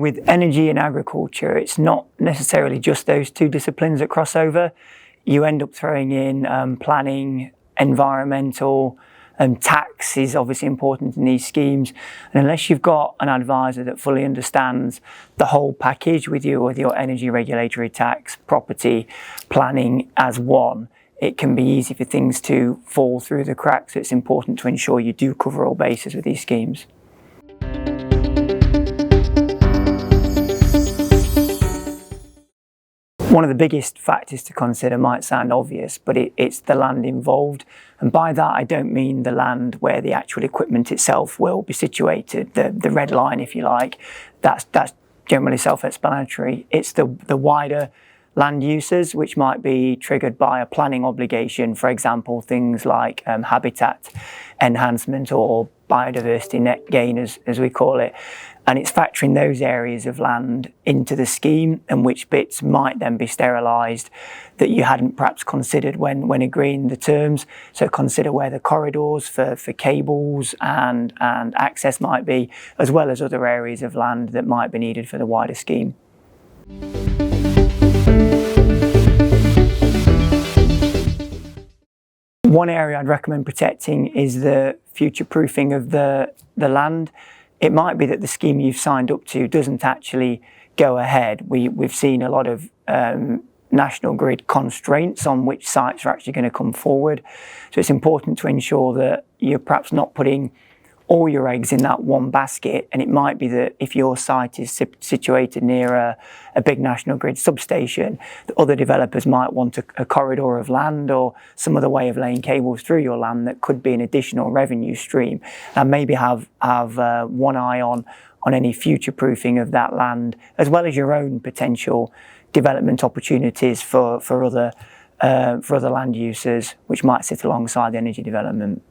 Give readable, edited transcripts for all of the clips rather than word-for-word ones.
with energy and agriculture, it's not necessarily just those two disciplines that cross over. You end up throwing in planning, environmental, tax is obviously important in these schemes. And unless you've got an advisor that fully understands the whole package with you, with your energy, regulatory, tax, property, planning as one, it can be easy for things to fall through the cracks. So it's important to ensure you do cover all bases with these schemes. One of the biggest factors to consider might sound obvious, but it's the land involved. And by that, I don't mean the land where the actual equipment itself will be situated, the red line, if you like. That's generally self-explanatory. It's the wider land uses, which might be triggered by a planning obligation, for example, things like habitat enhancement or biodiversity net gain, as we call it. And it's factoring those areas of land into the scheme and which bits might then be sterilised that you hadn't perhaps considered when agreeing the terms. So consider where the corridors for cables and access might be, as well as other areas of land that might be needed for the wider scheme. One area I'd recommend protecting is the future proofing of the land. It might be that the scheme you've signed up to doesn't actually go ahead. We've seen a lot of national grid constraints on which sites are actually going to come forward. So it's important to ensure that you're perhaps not putting all your eggs in that one basket. And it might be that if your site is situated near a big national grid substation, that other developers might want a corridor of land or some other way of laying cables through your land that could be an additional revenue stream. And maybe have one eye on any future proofing of that land, as well as your own potential development opportunities for other land uses, which might sit alongside the energy development.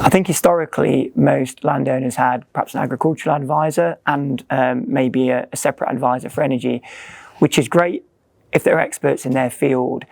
I think historically most landowners had perhaps an agricultural advisor and maybe a separate advisor for energy, which is great if they're experts in their field.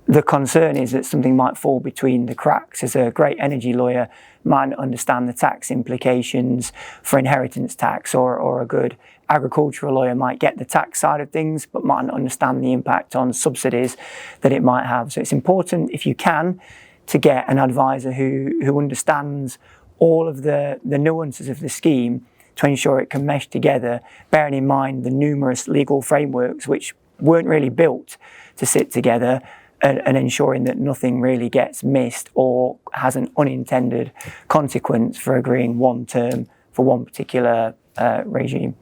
The concern is that something might fall between the cracks, as a great energy lawyer might not understand the tax implications for inheritance tax, or a good agricultural lawyer might get the tax side of things but might not understand the impact on subsidies that it might have. So it's important, if you can, to get an advisor who understands all of the nuances of the scheme to ensure it can mesh together, bearing in mind the numerous legal frameworks which weren't really built to sit together, and ensuring that nothing really gets missed or has an unintended consequence for agreeing one term for one particular regime.